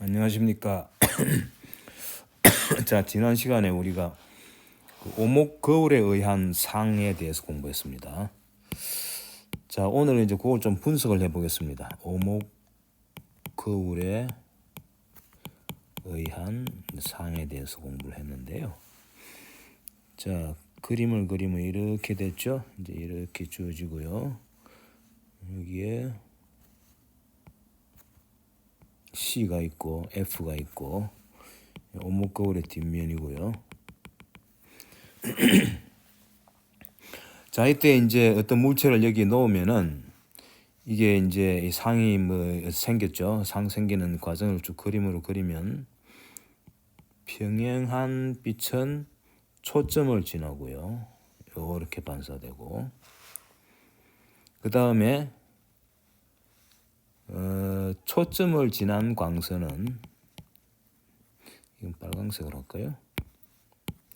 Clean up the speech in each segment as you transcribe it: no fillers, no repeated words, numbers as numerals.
안녕하십니까. 자, 지난 시간에 우리가 오목 거울에 의한 상에 대해서 공부했습니다. 자, 오늘은 이제 그걸 좀 분석을 해보겠습니다. 오목 거울에 의한 상에 대해서 공부를 했는데요. 자, 그림을 그리면 이렇게 됐죠. 이제 이렇게 주어지고요. 여기에 C가 있고 F가 있고 오목 거울의 뒷면이고요. 자, 이때 이제 어떤 물체를 여기에 넣으면은 이게 이제 상이 뭐 생겼죠. 상 생기는 과정을 쭉 그림으로 그리면 평행한 빛은 초점을 지나고요. 이렇게 반사되고 그 다음에 초점을 지난 광선은 이건 빨간색으로 할까요?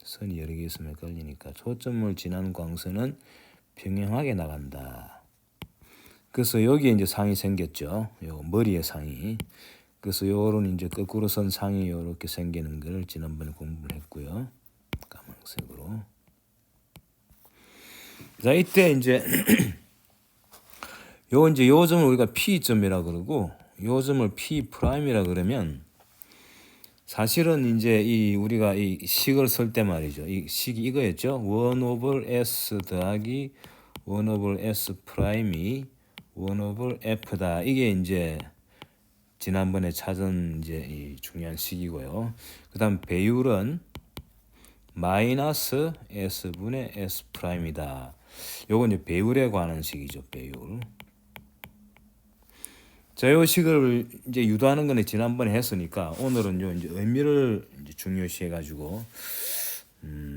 선이 여러 개 있으면 헷갈리니까 초점을 지난 광선은 평행하게 나간다. 그래서 여기에 이제 상이 생겼죠. 요 머리에 상이. 그래서 요런 이제 거꾸로 선 상이 이렇게 생기는 걸 지난번에 공부를 했고요. 까만색으로. 자, 이때 이제 요 점을 우리가 P점이라 그러고 요 점을 P'이라 그러면 사실은 이제 우리가 이 식을 쓸 때 말이죠. 이 식이 이거였죠. 1 over S 더하기 1 over S 프라임이 1 over F다. 이게 이제 지난번에 찾은 이제 이 중요한 식이고요. 그 다음 배율은 마이너스 S분의 S 프라임이다. 요건 이제 배율에 관한 식이죠. 배율. 자, 요 식을 이제 유도하는 거는 지난번에 했으니까 오늘은 요 이제 의미를 이제 중요시 해가지고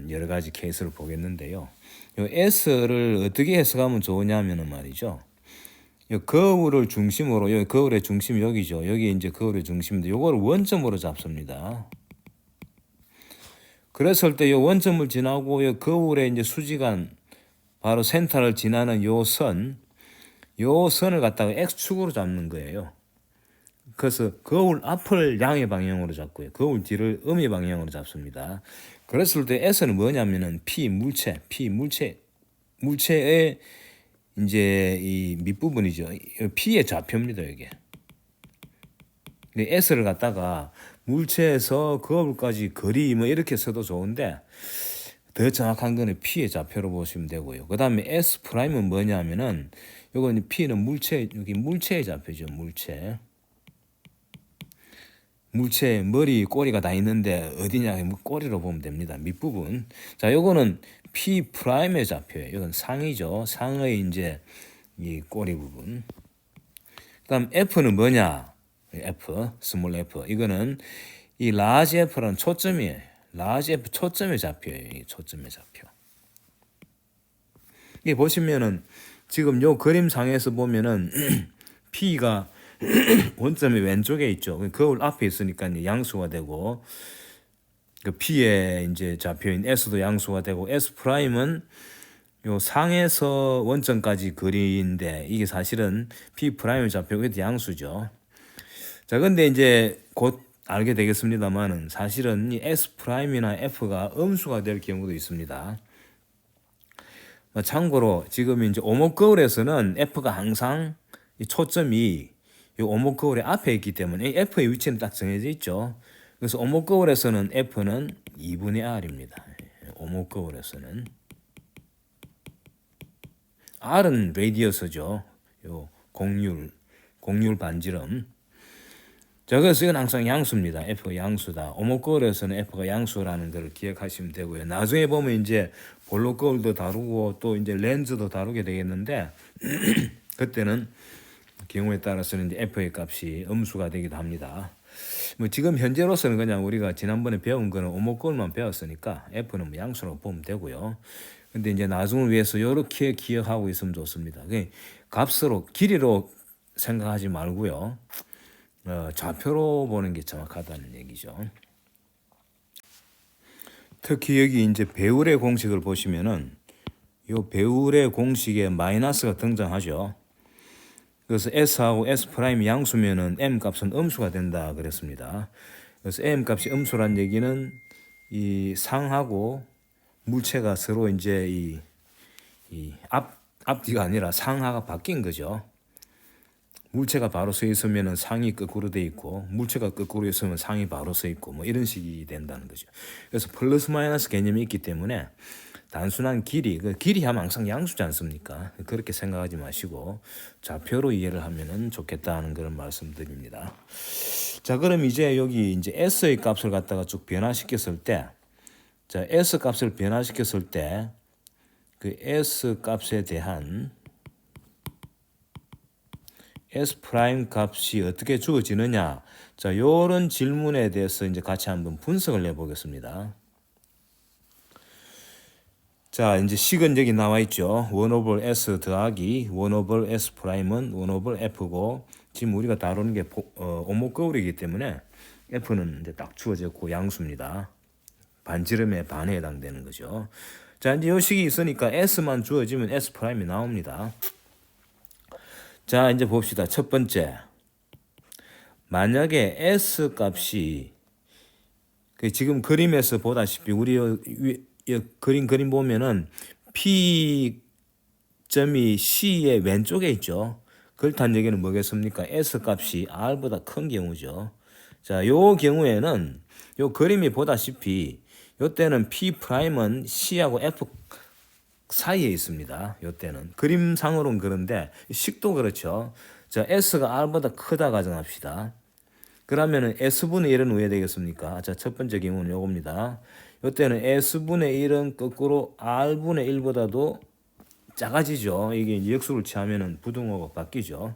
여러 가지 케이스를 보겠는데요. 요 S를 어떻게 해석하면 좋으냐면은 말이죠. 요 거울을 중심으로, 요 거울의 중심이 여기죠. 여기 이제 거울의 중심인데 요거를 원점으로 잡습니다. 그랬을 때 요 원점을 지나고 요 거울의 이제 수직안 바로 센터를 지나는 요 선을 갖다가 X축으로 잡는 거예요. 그래서 거울 앞을 양의 방향으로 잡고요. 거울 뒤를 음의 방향으로 잡습니다. 그랬을 때 S는 뭐냐면은 물체의 이제 이 밑부분이죠. P의 좌표입니다, 이게. S를 갖다가 물체에서 거울까지 거리 뭐 이렇게 써도 좋은데 더 정확한 거는 P의 좌표로 보시면 되고요. 그 다음에 S 프라임은 뭐냐면은 요건 P는 여기 물체의 좌표죠. 물체 머리 꼬리가 다 있는데 어디냐 꼬리로 보면 됩니다. 밑부분. 자, 요거는 P 프라임의 좌표예요. 이건 상이죠. 상의 이제 이 꼬리 부분. 그다음 F는 뭐냐? 스몰 F. 이거는 이 라지 F라는 초점이에요. 라지 F 초점의 좌표예요. 이 초점의 좌표. 이게 보시면은 지금 요 그림상에서 보면은 P가 원점이 왼쪽에 있죠. 거울 앞에 있으니까 이제 양수가 되고 그 P의 이제 좌표인 S도 양수가 되고 S 프라임은 요 상에서 원점까지 거리인데 이게 사실은 P 프라임의 좌표가 양수죠. 자, 근데 이제 곧 알게 되겠습니다만은 사실은 이 S 프라임이나 F가 음수가 될 경우도 있습니다. 참고로 지금 이제 오목 거울에서는 F가 항상 이 초점이 이 오목 거울의 앞에 있기 때문에 F의 위치는 딱 정해져 있죠. 그래서 오목 거울에서는 F는 2분의 R입니다. 오목 거울에서는 R은 레디어스죠. 요 공률 반지름. 자, 그래서 이건 항상 양수입니다. F가 양수다. 오목 거울에서는 F가 양수라는 걸 기억하시면 되고요. 나중에 보면 이제 볼록 거울도 다루고 또 이제 렌즈도 다루게 되겠는데 그때는 경우에 따라서는 이제 F의 값이 음수가 되기도 합니다. 뭐 지금 현재로서는 그냥 우리가 지난번에 배운 거는 오목 거울만 배웠으니까 F는 뭐 양수라고 보면 되고요. 근데 이제 나중을 위해서 이렇게 기억하고 있으면 좋습니다. 값으로 길이로 생각하지 말고요. 좌표로 보는 게 정확하다는 얘기죠. 특히 여기 이제 배율의 공식을 보시면은 이 배율의 공식에 마이너스가 등장하죠. 그래서 S하고 S 프라임 양수면은 M 값은 음수가 된다 그랬습니다. 그래서 M 값이 음수란 얘기는 이 상하고 물체가 서로 이제 이 앞뒤가 아니라 상하가 바뀐 거죠. 물체가 바로 서 있으면 상이 거꾸로 돼 있고 물체가 거꾸로 있으면 상이 바로 서 있고 뭐 이런 식이 된다는 거죠. 그래서 플러스 마이너스 개념이 있기 때문에 단순한 길이, 그 길이 하면 항상 양수지 않습니까? 그렇게 생각하지 마시고 좌표로 이해를 하면은 좋겠다는 그런 말씀드립니다. 자, 그럼 이제 여기 이제 S의 값을 갖다가 쭉 변화시켰을 때, 자, S 값을 변화시켰을 때 그 S 값에 대한 S 프라임 값이 어떻게 주어지느냐. 자, 요런 질문에 대해서 이제 같이 한번 분석을 해 보겠습니다. 자, 이제 식은 여기 나와 있죠. 1 over S 더하기 1 over S 프라임은 1 over F고, 지금 우리가 다루는 게 오목거울이기 때문에 F는 이제 딱 주어졌고 양수입니다. 반지름의 반에 해당되는 거죠. 자, 이제 이 식이 있으니까 S만 주어지면 S 프라임이 나옵니다. 자, 이제 봅시다. 첫 번째, 만약에 S 값이 지금 그림에서 보다시피 우리 그림 보면은 P 점이 C의 왼쪽에 있죠. 그렇다는 얘기는 뭐겠습니까? S 값이 R보다 큰 경우죠. 자, 요 경우에는 요 그림이 보다시피 요때는 P 프라임은 C하고 F 사이에 있습니다. 요때는 그림상으로는 그런데 식도 그렇죠. 자, S가 R보다 크다 가정합시다. 그러면은 S분의 1은 왜 되겠습니까? 자, 첫 번째 경우는 요겁니다. 요때는 S분의 1은 거꾸로 R분의 1보다도 작아지죠. 이게 역수를 취하면은 부등호가 바뀌죠.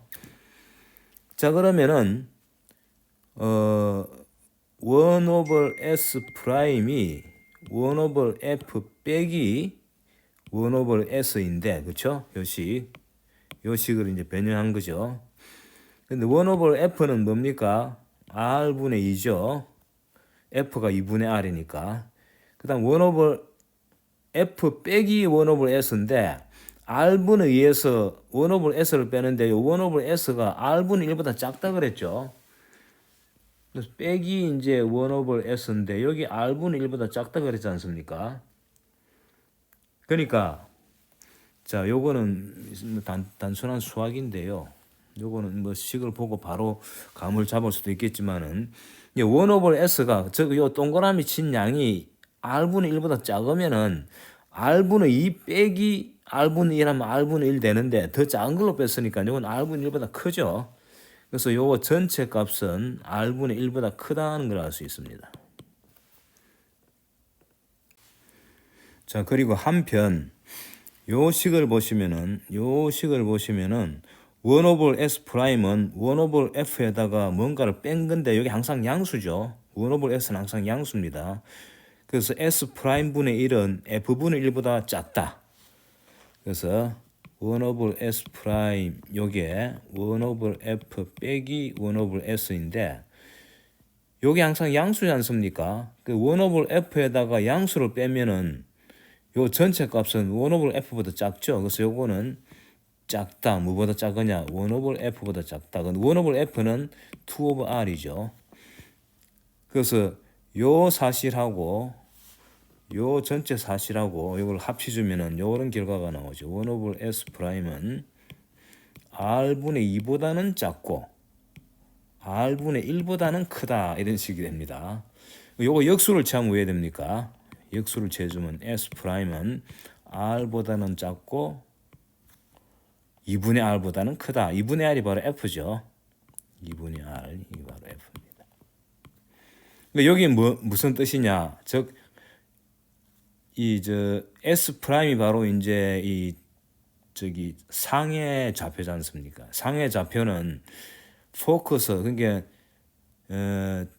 자, 그러면은 1 over S 프라임이 1 over F 빼기 1 over S인데, 그쵸? 요식을 이제 변형한 거죠. 근데 1 over F는 뭡니까? R분의 2죠. F가 2분의 R이니까. 그 다음 1 over F 빼기 1 over S인데, R분의 2에서 1 over S를 빼는데, 1 over S가 R분의 1보다 작다 그랬죠. 그래서 빼기 이제 1 over S인데, 여기 R분의 1보다 작다 그랬지 않습니까? 그러니까, 자, 요거는 단순한 수학인데요. 요거는 뭐 식을 보고 바로 감을 잡을 수도 있겠지만은, 1 over S가, 요 동그라미 친 양이 R분의 1보다 작으면은, R분의 2 빼기 R분의 1 하면 R분의 1 되는데, 더 작은 걸로 뺐으니까 요건 R분의 1보다 크죠. 그래서 요거 전체 값은 R분의 1보다 크다는 걸 알 수 있습니다. 자, 그리고 한편 요 식을 보시면은 1 over S 프라임은 1 over F에다가 뭔가를 뺀 건데, 여기 항상 양수죠. 1 over S는 항상 양수입니다. 그래서 S 프라임 분의 1은 F 분의 1보다 작다. 그래서 1 over S 프라임 요게 1 over F 빼기 1 over S인데, 요게 항상 양수지 않습니까? 그 1 over F에다가 양수를 빼면은 요 전체 값은 1 over F보다 작죠. 그래서 요거는 작다. 뭐보다 작으냐? 1 over F보다 작다. 1 over F는 2 over R이죠. 그래서 요 사실하고 요 전체 사실하고 이걸 합치주면은 요런 결과가 나오죠. 1 over S 프라임은 R분의 2보다는 작고 R분의 1보다는 크다. 이런 식이 됩니다. 요거 역수를 취하면 왜 됩니까? 역수를 취해주면 S 프라임은 R보다는 작고 2분의 R보다는 크다. 2분의 R이 바로 F죠. 2분의 R, 이 바로 F입니다. 여기 무슨 뜻이냐? 즉, S 프라임이 바로 이제 상의 좌표지 않습니까? 상의 좌표는 포커스, 그러니까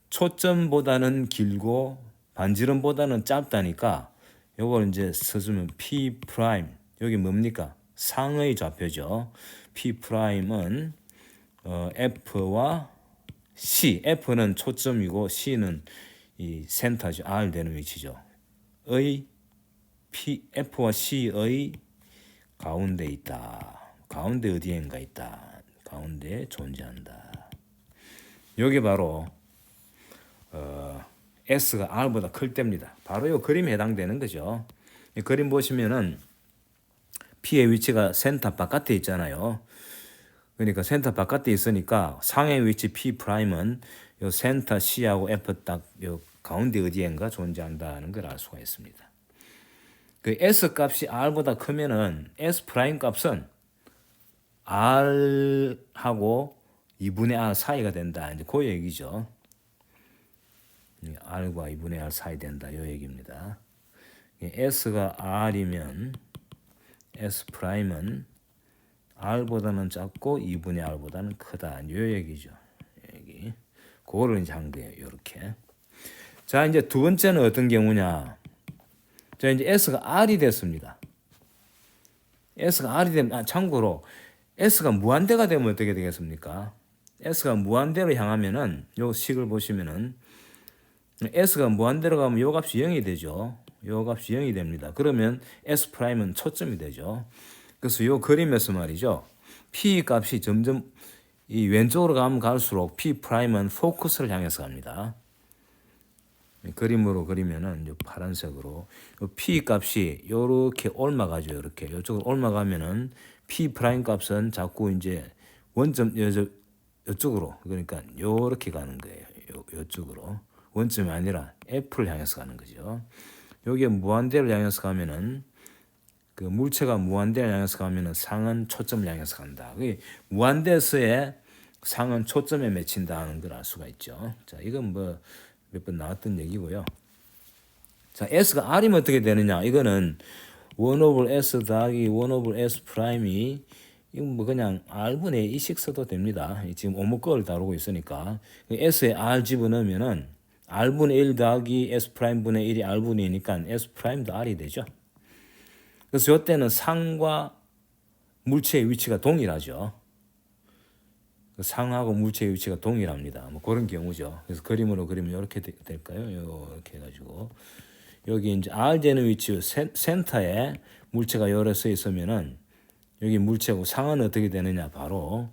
초점보다는 길고 반지름보다는 짧다니까 요걸 이제 써주면 P 프라임, 여기 뭡니까? 상의 좌표죠. P 프라임은 F와 C, F는 초점이고 C는 이 센터죠. R 되는 위치죠. F와 C의 가운데 있다. 가운데 어디엔가 있다. 가운데 존재한다. 여기 바로 S가 R보다 클 때입니다. 바로 이 그림에 해당되는 거죠. 이 그림 보시면은 P의 위치가 센터 바깥에 있잖아요. 그러니까 센터 바깥에 있으니까 상의 위치 P'은 요 센터 C하고 F 딱 요 가운데 어디엔가 존재한다는 걸 알 수가 있습니다. 그 S 값이 R보다 크면은 S 프라임 값은 R하고 2분의 R 사이가 된다. 이제 그 얘기죠. R과 2분의 R 사이 된다. 이 얘기입니다. S가 R이면 S 프라임은 R보다는 작고 2분의 R보다는 크다. 이 얘기죠. 여기. 그거를 이제 한 거예요. 이렇게. 자, 이제 두 번째는 어떤 경우냐. 자, 이제 S가 R이 됐습니다. S가 R이 되면, 참고로 S가 무한대가 되면 어떻게 되겠습니까? S가 무한대로 향하면은 요 식을 보시면은 S가 무한대로 가면 요 값이 0이 되죠. 요 값이 0이 됩니다. 그러면 S 프라임은 초점이 되죠. 그래서 요 그림에서 말이죠. P 값이 점점 이 왼쪽으로 가면 갈수록 P 프라임은 포커스를 향해서 갑니다. 그림으로 그리면은 요 파란색으로 요 P 값이 요렇게 올라가죠. 이렇게 이쪽으로 올라가면은 P 프라임 값은 자꾸 이제 원점 요쪽으로 그러니까 요렇게 가는 거예요. 요쪽으로 원점이 아니라 F를 향해서 가는 거죠. 여기에 무한대를 향해서 가면은 그 물체가 무한대를 향해서 가면은 상은 초점을 향해서 간다. 무한대에서의 상은 초점에 맺힌다는 걸 알 수가 있죠. 자, 이건 뭐 몇 번 나왔던 얘기고요. 자, S가 R이면 어떻게 되느냐? 이거는 1 over S 더하기 1 over S 프라임이 이건 뭐 그냥 R분의 2씩 써도 됩니다. 지금 오목걸 다루고 있으니까 S에 R 집어넣으면은 R분의 1 더하기 S 프라임분의 1이 R분의 2니까 S 프라임도 R이 되죠. 그래서 이때는 상과 물체의 위치가 동일하죠. 상하고 물체의 위치가 동일합니다. 뭐 그런 경우죠. 그래서 그림으로 그리면 이렇게 될까요? 이렇게 해가지고 여기 이제 R 되는 위치 센터에 물체가 여러 서 있으면은 여기 물체고 상은 어떻게 되느냐? 바로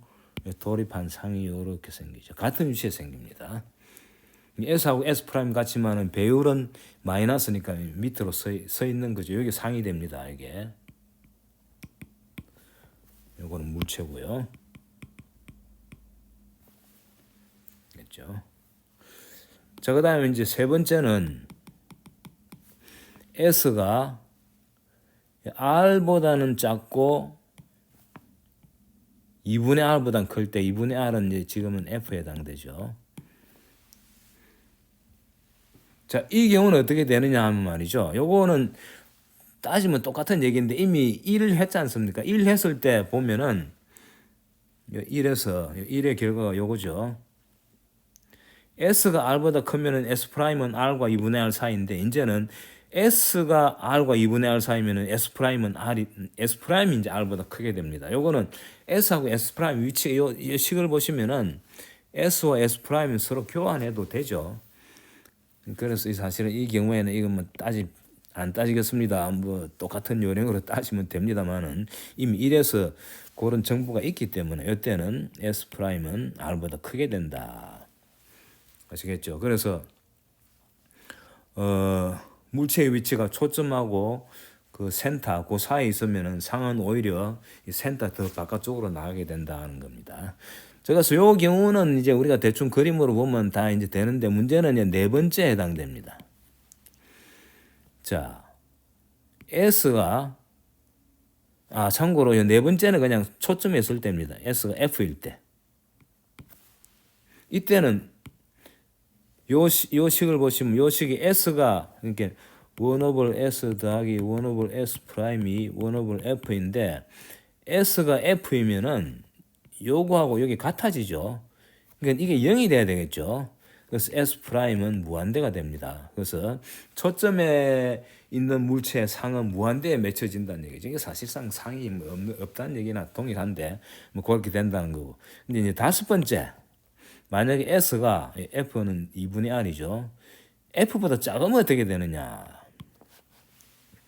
돌입한 상이 이렇게 생기죠. 같은 위치에 생깁니다. S하고 S 프라임 같지만은 배율은 마이너스니까 밑으로 서 있는 거죠. 여기 상이 됩니다. 이게 요거는 물체고요. 됐죠? 자, 그다음에 이제 세 번째는 S가 R보다는 작고 2분의 R보다는 클 때 2분의 R은 이제 지금은 F에 해당되죠. 자, 이 경우는 어떻게 되느냐 하면 말이죠. 요거는 따지면 똑같은 얘기인데 이미 1을 했지 않습니까? 1 했을 때 보면은 1에서 1의 결과가 요거죠. S가 R보다 크면은 S 프라임은 R과 2분의 R 사이인데 이제는 S가 R과 2분의 R 사이면은 S 프라임은 S 프라임이 이제 R보다 크게 됩니다. 요거는 S하고 S 프라임 위치 이 식을 보시면은 S와 S 프라임은 서로 교환해도 되죠. 그래서 사실은 이 경우에는 이건 뭐 안 따지겠습니다. 뭐 똑같은 요령으로 따지면 됩니다만은 이미 1에서 그런 정보가 있기 때문에 이때는 S 프라임은 R보다 크게 된다. 아시겠죠? 그래서 물체의 위치가 초점하고 그 센터 그 사이에 있으면은 상은 오히려 이 센터 더 바깥쪽으로 나가게 된다는 겁니다. 그래서 요 경우는 이제 우리가 대충 그림으로 보면 다 이제 되는데 문제는 이제 네 번째에 해당됩니다. 자, S가 참고로 네 번째는 그냥 초점에 있을 때입니다. S가 F일 때. 이때는 요 식을 보시면 요 식이 S가 그러니까 1 over S 더하기 1 over S 프라임이 1 over F인데 S가 F이면은 요거하고 여기 같아지죠. 그러니까 이게 0이 돼야 되겠죠. 그래서 S 프라임은 무한대가 됩니다. 그래서 초점에 있는 물체의 상은 무한대에 맺혀진다는 얘기죠. 이게 사실상 상이 뭐 없다는 얘기나 동일한데 뭐 그렇게 된다는 거고. 근데 이제 다섯 번째 만약에 S가 F는 2분의 R이죠. F보다 작으면 어떻게 되느냐?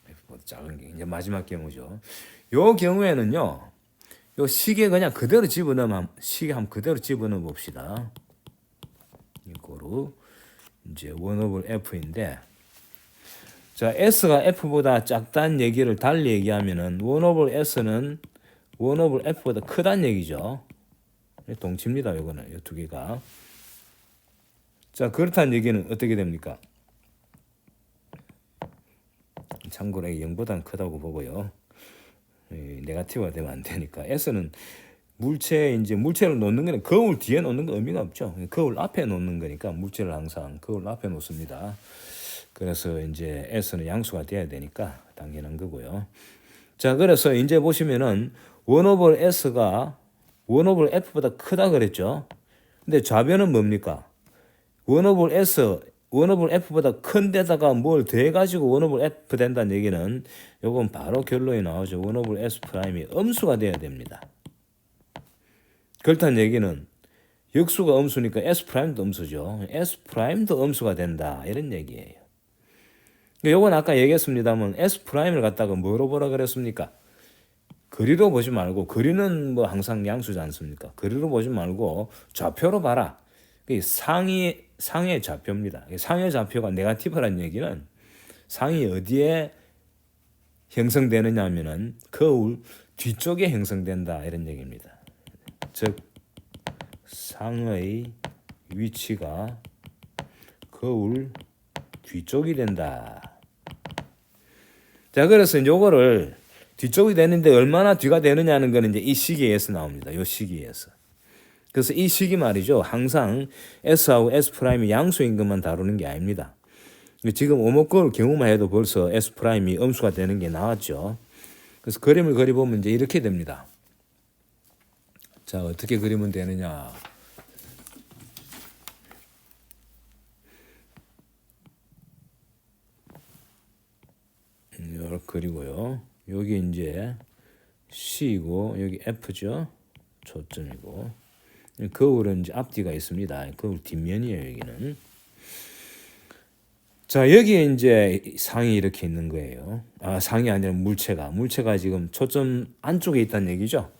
F보다 작은 게 이제 마지막 경우죠. 요 경우에는요. 요 시계 그냥 그대로 집어넣으면 시계 한번 그대로 집어넣어 봅시다. 이거로 이제 1 오버 F인데 자 S가 F보다 작다는 얘기를 달리 얘기하면은 1 오버 S는 1 오버 F보다 크다는 얘기죠. 동치입니다. 이거는 이 두 개가. 자 그렇다는 얘기는 어떻게 됩니까? 참고로 0보다는 크다고 보고요. 네거티브가 되면 안 되니까. S는 물체를 놓는 거는 거울 뒤에 놓는 거 의미가 없죠. 거울 앞에 놓는 거니까 물체를 항상 거울 앞에 놓습니다. 그래서 이제 S는 양수가 돼야 되니까 당연한 거고요. 자, 그래서 이제 보시면은 1 오버 S가 1 오버 F보다 크다 그랬죠. 근데 좌변은 뭡니까? 1 오버 S 1 오버 F보다 큰 데다가 뭘 더해가지고 1 오버 F 된다는 얘기는 요건 바로 결론이 나오죠. 1 오버 S 프라임이 음수가 돼야 됩니다. 그렇다는 얘기는 역수가 음수니까 S 프라임도 음수죠. S 프라임도 음수가 된다 이런 얘기예요. 요건 아까 얘기했습니다만 S 프라임을 갖다가 뭐로 보라 그랬습니까? 거리로 보지 말고 거리는 뭐 항상 양수지 않습니까? 거리로 보지 말고 좌표로 봐라. 상의 좌표입니다. 상의 좌표가 네거티브라는 얘기는 상이 어디에 형성되느냐 하면은 거울 뒤쪽에 형성된다 이런 얘기입니다. 즉 상의 위치가 거울 뒤쪽이 된다. 자 그래서 요거를 뒤쪽이 되는데 얼마나 뒤가 되느냐는 거는 이제 이 시기에서 나옵니다. 요 시기에서. 그래서 이 시기 말이죠. 항상 S하고 S 프라임이 양수인 것만 다루는 게 아닙니다. 지금 오목걸 경우만 해도 벌써 S 프라임이 음수가 되는 게 나왔죠. 그래서 그림을 그려보면 이제 이렇게 됩니다. 자, 어떻게 그리면 되느냐. 이렇게 그리고요. 여기 이제 C이고 여기 F죠. 초점이고. 거울은 이제 앞뒤가 있습니다. 거울 뒷면이에요, 여기는. 자, 여기에 이제 상이 이렇게 있는 거예요. 아, 상이 아니라 물체가 지금 초점 안쪽에 있다는 얘기죠.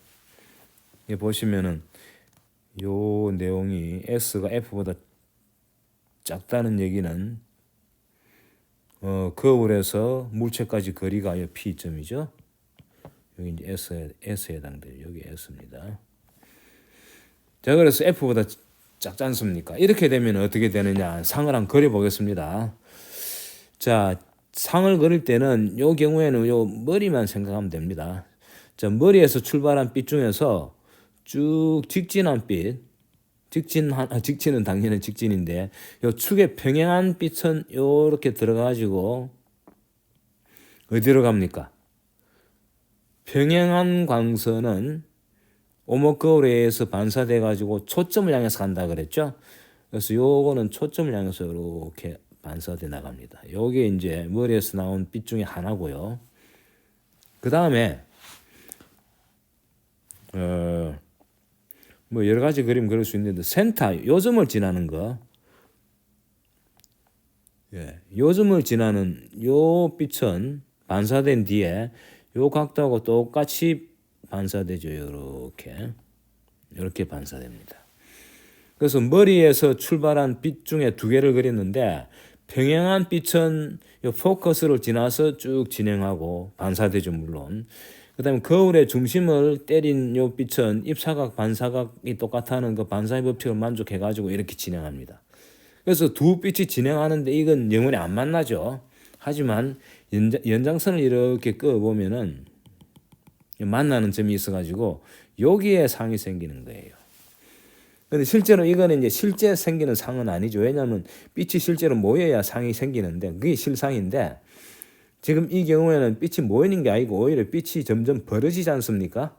여기 보시면은 요 내용이 S가 F보다 작다는 얘기는 거울에서 물체까지 거리가 P점이죠. 여기 이제 S에 해당돼요. 여기 S입니다. 자, 그래서 F보다 작지 않습니까? 이렇게 되면 어떻게 되느냐? 상을 한번 그려보겠습니다. 자, 상을 그릴 때는 요 경우에는 요 머리만 생각하면 됩니다. 자, 머리에서 출발한 빛 중에서 쭉 직진한 빛, 직진은 당연히 직진인데, 요 축에 평행한 빛은 요렇게 들어가지고 어디로 갑니까? 평행한 광선은 오목거울에 의해서 반사돼 가지고 초점을 향해서 간다 그랬죠. 그래서 요거는 초점을 향해서 이렇게 반사돼 나갑니다. 요게 이제 머리에서 나온 빛 중에 하나고요. 그 다음에 뭐 여러 가지 그림 그릴 수 있는데 센터 요점을 지나는 거, 요점을 지나는 요 빛은 반사된 뒤에 요 각도하고 똑같이 반사되죠. 이렇게 반사됩니다. 그래서 머리에서 출발한 빛 중에 두 개를 그렸는데 평행한 빛은 요 포커스를 지나서 쭉 진행하고 반사되죠, 물론. 그다음에 거울의 중심을 때린 요 빛은 입사각, 반사각이 똑같다는 그 반사의 법칙을 만족해가지고 이렇게 진행합니다. 그래서 두 빛이 진행하는데 이건 영원히 안 만나죠. 하지만 연장선을 이렇게 그어보면은 만나는 점이 있어가지고 여기에 상이 생기는 거예요. 근데 실제로 이거는 이제 실제 생기는 상은 아니죠. 왜냐하면 빛이 실제로 모여야 상이 생기는데 그게 실상인데 지금 이 경우에는 빛이 모이는 게 아니고 오히려 빛이 점점 벌어지지 않습니까?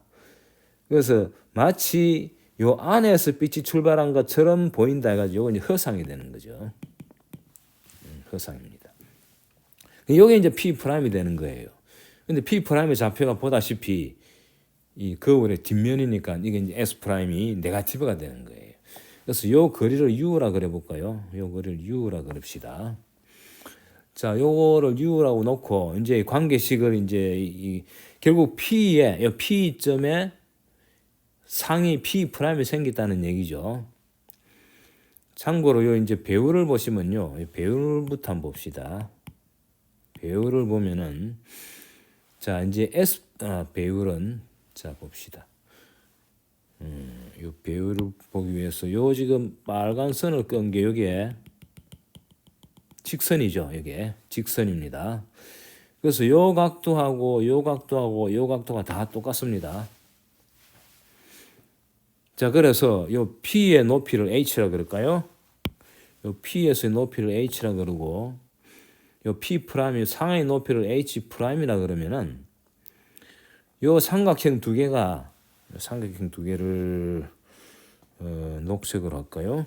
그래서 마치 요 안에서 빛이 출발한 것처럼 보인다 해가지고 이제 허상이 되는 거죠. 허상입니다. 이게 이제 P 프라임이 되는 거예요. 근데 P 프라임의 좌표가 보다시피 이 거울의 뒷면이니까 이게 이제 S 프라임이 네거티브가 되는 거예요. 그래서 요 거리를 U라 그려 볼까요? 요 거리를 U라 그립시다. 자, 요거를 U라고 놓고 이제 관계식을 이제 결국 P에 요 P점에 상이 P 프라임이 생겼다는 얘기죠. 참고로 요 이제 배열을 보시면요. 배열부터 한번 봅시다. 배열을 보면은 자 이제 배열은 자 봅시다. 요 배열을 보기 위해서 요 지금 빨간 선을 끈 게 요게 직선이죠. 이게 직선입니다. 그래서 요 각도하고 요 각도하고 요 각도가 다 똑같습니다. 자, 그래서 요 P의 높이를 H라 그럴까요? 요 P에서의 높이를 H라 그러고 요 P 프라임의 상의 높이를 H 프라임이라 그러면은 요 삼각형 두 개가 삼각형 두 개를 녹색으로 할까요?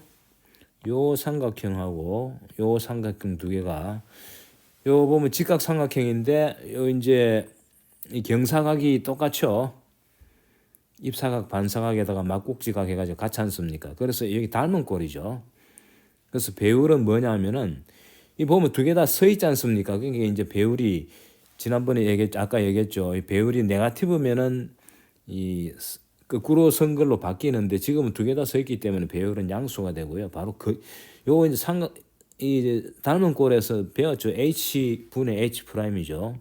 요 삼각형하고 요 삼각형 두 개가 요 보면 직각삼각형인데 요 이제 이 경사각이 똑같죠. 입사각 반사각에다가 막국지각 해가지고 같지 않습니까? 그래서 여기 닮은 꼴이죠. 그래서 배율은 뭐냐면은 이 보면 두 개 다 서 있지 않습니까? 그러니까 이제 배율이 지난번에 아까 얘기했죠. 이 배율이 네거티브면은 이 거꾸로 선 걸로 바뀌는데 지금은 두 개 다 서 있기 때문에 배율은 양수가 되고요. 바로 요거 이제 이 닮은 꼴에서 배웠죠. H 분의 H 프라임이죠.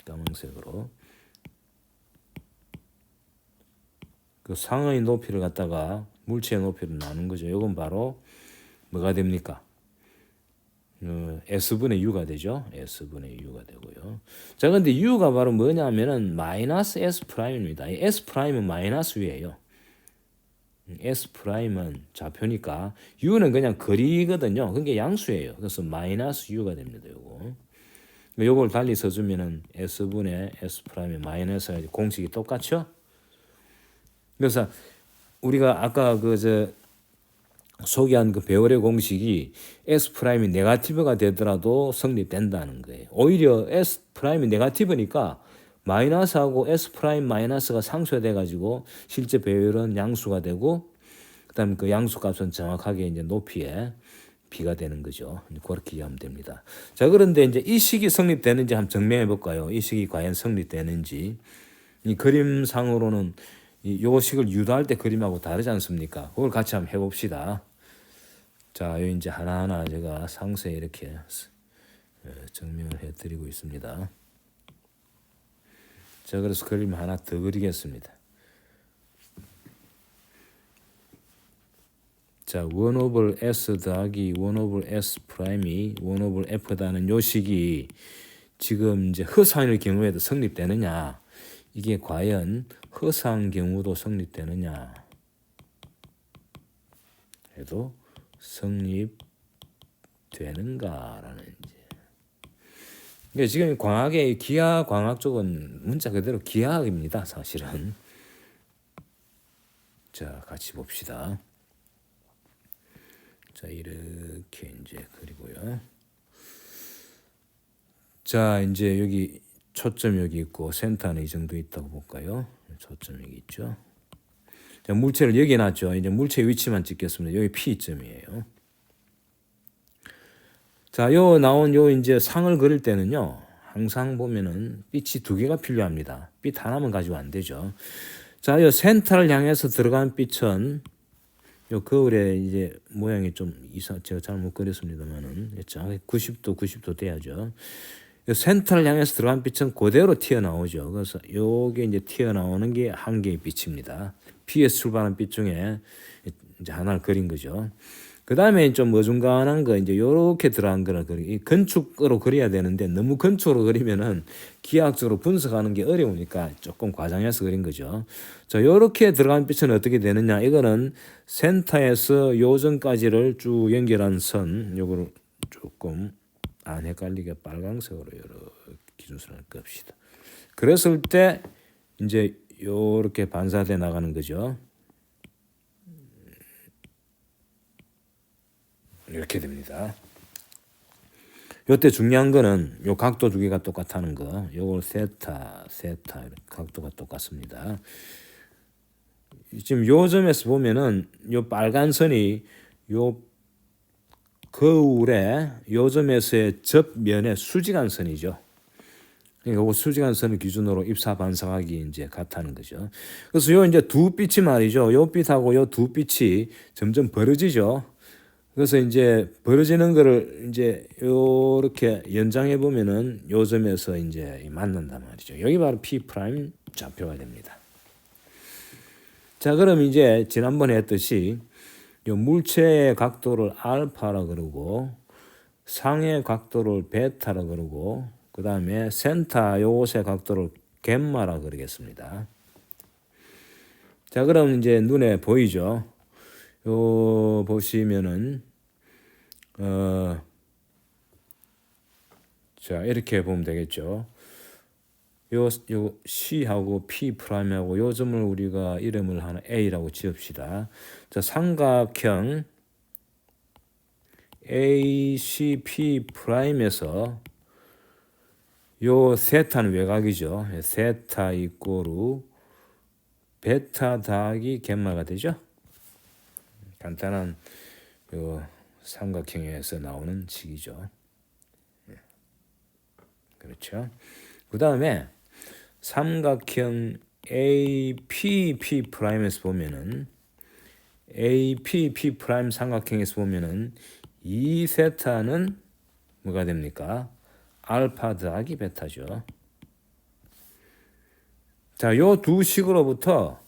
까만색으로. 그 상의 높이를 갖다가 물체의 높이를 나눈 거죠. 이건 바로 뭐가 됩니까? S분의 U가 되죠. S분의 U가 되고요. 자, 근데 U가 바로 뭐냐면은 마이너스 S 프라임입니다. S 프라임은 마이너스 U예요. S 프라임은 좌표니까 U는 그냥 거리거든요. 그게 양수예요. 그래서 마이너스 U가 됩니다. 요걸 달리 써주면은 S분의 S 프라임의 마이너스 공식이 똑같죠? 그래서 우리가 아까 소개한 그 배열의 공식이 S 프라임이 네거티브가 되더라도 성립된다는 거예요. 오히려 S 프라임이 네거티브니까 마이너스하고 S 프라임 마이너스가 상쇄돼 가지고 실제 배열은 양수가 되고 그다음에 그 양수 값은 정확하게 이제 높이에 B가 되는 거죠. 그렇게 이해하면 됩니다. 자, 그런데 이제 이 식이 성립되는지 한번 증명해 볼까요? 이 식이 과연 성립되는지. 이 그림상으로는 요 식을 유도할 때 그림하고 다르지 않습니까? 그걸 같이 한번 해봅시다. 자, 요 이제 하나하나 제가 상세히 이렇게 증명을 해드리고 있습니다. 자, 그래서 그림 하나 더 그리겠습니다. 자, 1 오버 S 더하기 1 오버 S 프라임이 1 오버 F다는 요 식이 지금 이제 허상일 경우에도 성립되느냐? 이게 과연 허상 경우도 성립되느냐 해도 성립되는가라는 이제. 그러니까 지금 광학의 기하 광학 쪽은 문자 그대로 기하학입니다, 사실은. 자, 같이 봅시다. 자, 이렇게 이제 그리고요. 자, 이제 여기 초점 여기 있고 센터는 이 정도 있다고 볼까요? 초점 여기 있죠. 자, 물체를 여기 놨죠. 이제 물체 위치만 찍겠습니다. 여기 P점이에요. 자, 요 나온 요 이제 상을 그릴 때는요. 항상 보면은 빛이 두 개가 필요합니다. 빛 하나만 가지고 안 되죠. 자, 요 센터를 향해서 들어간 빛은 요 거울에 이제 모양이 좀 제가 잘못 그렸습니다만은 정확히 90도 돼야죠. 센터를 향해서 들어간 빛은 그대로 튀어나오죠. 그래서 요게 이제 튀어나오는 게 한 개의 빛입니다. P에서 출발한 빛 중에 이제 하나를 그린 거죠. 그 다음에 좀 어중간한 거 이제 요렇게 들어간 거를 이 건축으로 그려야 되는데 너무 건축으로 그리면은 기하학적으로 분석하는 게 어려우니까 조금 과장해서 그린 거죠. 자, 요렇게 들어간 빛은 어떻게 되느냐? 이거는 센터에서 요점까지를 쭉 연결한 선, 요거를 조금 안 헷갈리게 빨강색으로 여러 기준선을 끕시다. 그랬을 때 이제 요렇게 반사돼 나가는 거죠. 이렇게 됩니다. 요때 중요한 거는 요 각도 두 개가 똑같다는 거. 요걸 세타 각도가 똑같습니다. 지금 요 점에서 보면은 요 빨간 선이 요 거울의 요 점에서의 접면의 수직한 선이죠. 그러니까 수직한선을 기준으로 입사 반사각이 이제 같다는 거죠. 그래서 요 이제 두 빛이 말이죠. 요 빛하고 요 두 빛이 점점 벌어지죠. 그래서 이제 벌어지는 거를 이제 요렇게 연장해 보면은 요 점에서 이제 만난단 말이죠. 여기 바로 P 프라임 좌표가 됩니다. 자, 그럼 이제 지난번에 했듯이 요 물체의 각도를 알파라 그러고 상의 각도를 베타라 그러고 그 다음에 센터 요것의 각도를 갬마라 그러겠습니다. 자, 그럼 이제 눈에 보이죠? 요 보시면은 자, 이렇게 보면 되겠죠. 요 C하고 P 프라임하고 요 점을 우리가 이름을 하나 A라고 지읍시다. 자, 삼각형 ACP 프라임에서 요 세타는 외곽이죠. 세타 이꼬르 베타 더하기 갬마가 되죠. 간단한 요 삼각형에서 나오는 식이죠. 그렇죠. 그 다음에 삼각형 APP 프라임에서 보면은 APP 프라임 삼각형에서 보면은 이 세타는 뭐가 됩니까? 알파 더하기 베타죠. 자, 요 두 식으로부터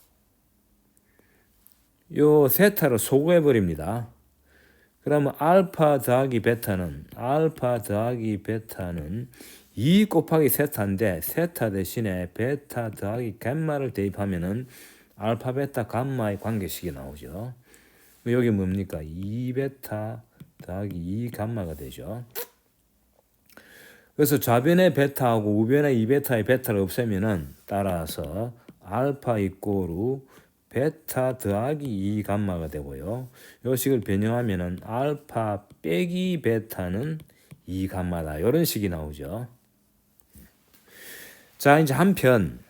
요 세타를 소거해 버립니다. 그러면 알파 더하기 베타는 2 곱하기 세타인데 세타 대신에 베타 더하기 감마를 대입하면은 알파 베타 감마의 관계식이 나오죠. 여기 뭡니까? 2베타 더하기 2 감마가 되죠. 그래서 좌변의 베타하고 우변의 2베타의 베타를 없애면은 따라서 알파 이꼬르 베타 더하기 2 감마가 되고요. 이 식을 변형하면은 알파 빼기 베타는 2 감마다. 이런 식이 나오죠. 자, 이제 한편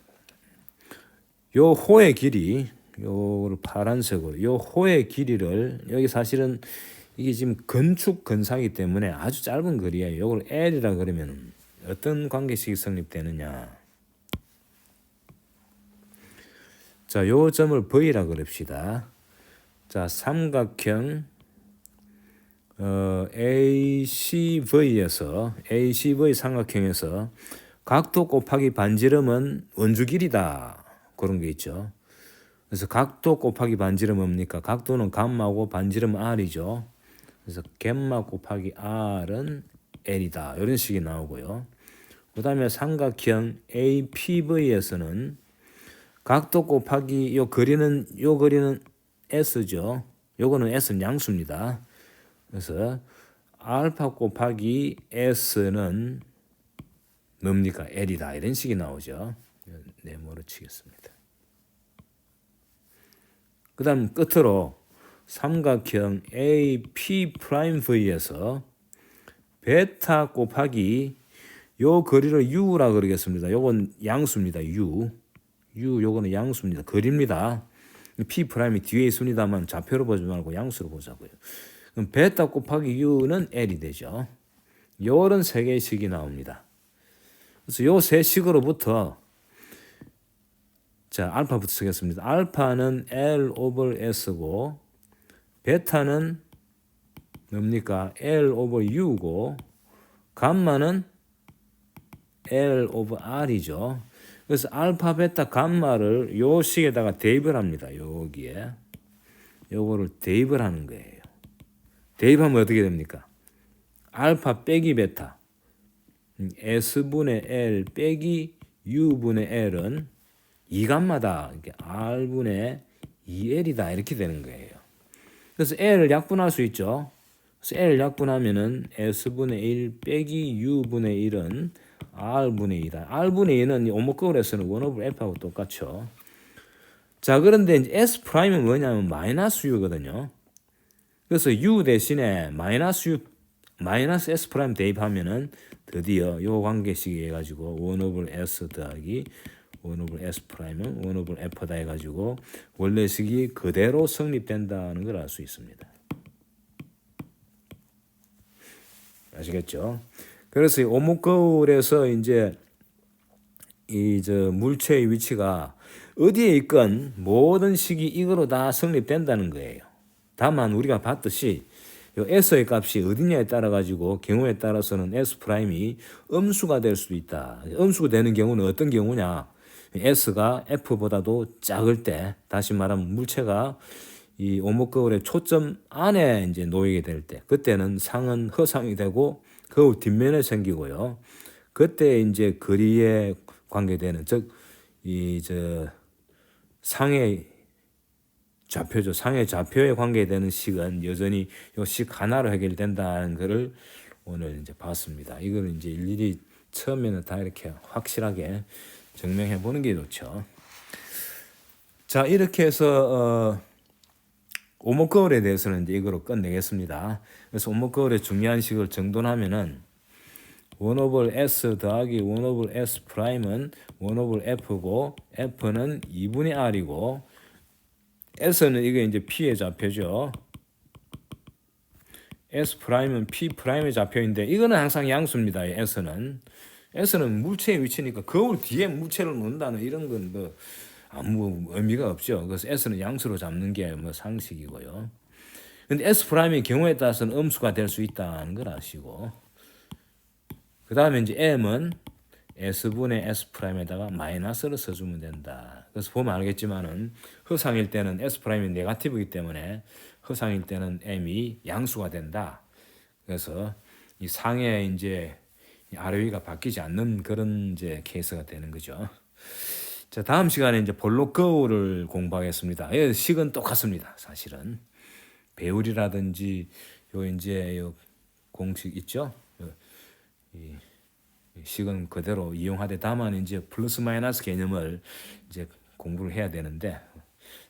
요 호의 길이 요 파란색으로 요 호의 길이를 여기 사실은 이게 지금 건축 근사이기 때문에 아주 짧은 거리예요. 요걸 L이라 그러면 어떤 관계식이 성립되느냐? 자, 요 점을 V라 그럽시다. 자, 삼각형 ACV 삼각형에서 각도 곱하기 반지름은 원주 길이다. 그런 게 있죠. 그래서 각도 곱하기 반지름 뭡니까? 각도는 감마고 반지름 R이죠. 그래서 갬마 곱하기 R은 L이다. 이런 식이 나오고요. 그 다음에 삼각형 APV에서는 각도 곱하기 요 거리는 S죠. 요거는 S는 양수입니다. 그래서 알파 곱하기 S는 뭡니까? L이다. 이런 식이 나오죠. 네모로 치겠습니다. 그 다음 끝으로 삼각형 AP'V에서 베타 곱하기 요 거리를 U라 그러겠습니다. 요건 양수입니다. 요거는 양수입니다. 거리입니다. P'이 뒤에 있습니다만 좌표로 보지 말고 양수로 보자고요. 그럼 베타 곱하기 U는 L이 되죠. 요런 세 개의 식이 나옵니다. 그래서 요 세 식으로부터 자, 알파부터 쓰겠습니다. 알파는 L 오버 S고 베타는 뭡니까? L 오버 U고 감마는 L 오버 R이죠. 그래서 알파, 베타, 감마를 요 식에다가 대입을 합니다. 여기에. 요거를 대입을 하는 거예요. 대입하면 어떻게 됩니까? 알파 빼기 베타. S분의 L 빼기 U분의 L은 2감마다 R분의 2L이다. 이렇게 되는 거예요. 그래서 L을 약분할 수 있죠. 그래서 L을 약분하면은 S분의 1 빼기 U분의 1은 R분의 2다. R분의 2는 오목거울에서는 1/F하고 똑같죠. 자, 그런데 이제 S 프라임은 뭐냐면 마이너스 U거든요. 그래서 U 대신에 마이너스 S 프라임 대입하면은 드디어 요 관계식이 해가지고 1/S 더하기 1/S 프라임은 1/F다 해가지고 원래 식이 그대로 성립된다는 걸 알 수 있습니다. 아시겠죠? 그래서 오목거울에서 이제 이 물체의 위치가 어디에 있건 모든 식이 이거로 다 성립된다는 거예요. 다만 우리가 봤듯이 요 S의 값이 어디냐에 따라 가지고 경우에 따라서는 S 프라임이 음수가 될 수도 있다. 음수가 되는 경우는 어떤 경우냐? S가 F보다도 작을 때, 다시 말하면 물체가 이 오목거울의 초점 안에 이제 놓이게 될 때, 그때는 상은 허상이 되고 거울 뒷면에 생기고요. 그때 이제 거리에 관계되는, 즉 상의 좌표죠. 상의 좌표에 관계되는 식은 여전히 요 식 하나로 해결된다는 것을 오늘 이제 봤습니다. 이거는 이제 일일이 처음에는 다 이렇게 확실하게 증명해 보는 게 좋죠. 자, 이렇게 해서 오목거울에 대해서는 이제 이거로 끝내겠습니다. 그래서 오목거울의 중요한 식을 정돈하면은 1 S 더하기 1 S 프라임은 1 F고 F는 2분의 R이고 S는 이게 이제 P의 좌표죠. S 프라임은 P 프라임의 좌표인데 이거는 항상 양수입니다. S는 물체의 위치니까 거울 뒤에 물체를 놓는다는 이런 건 뭐 아무 의미가 없죠. 그래서 S는 양수로 잡는 게 뭐 상식이고요. 근데 S 프라임의 경우에 따라서는 음수가 될 수 있다는 걸 아시고, 그 다음에 이제 M은 S분의 S 프라임에다가 마이너스를 써주면 된다. 그래서 보면 알겠지만은 허상일 때는 S 프라임이 네거티브이기 때문에 허상일 때는 M이 양수가 된다. 그래서 이 상의 이제 아래 위가 바뀌지 않는 그런 이제 케이스가 되는 거죠. 자, 다음 시간에 이제 볼록 거울을 공부하겠습니다. 식은 똑같습니다. 사실은 배율이라든지 요 이제 요 공식 있죠. 이 식은 그대로 이용하되 다만 이제 플러스 마이너스 개념을 이제 공부를 해야 되는데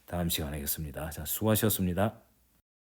다음 시간에 하겠습니다. 자, 수고하셨습니다.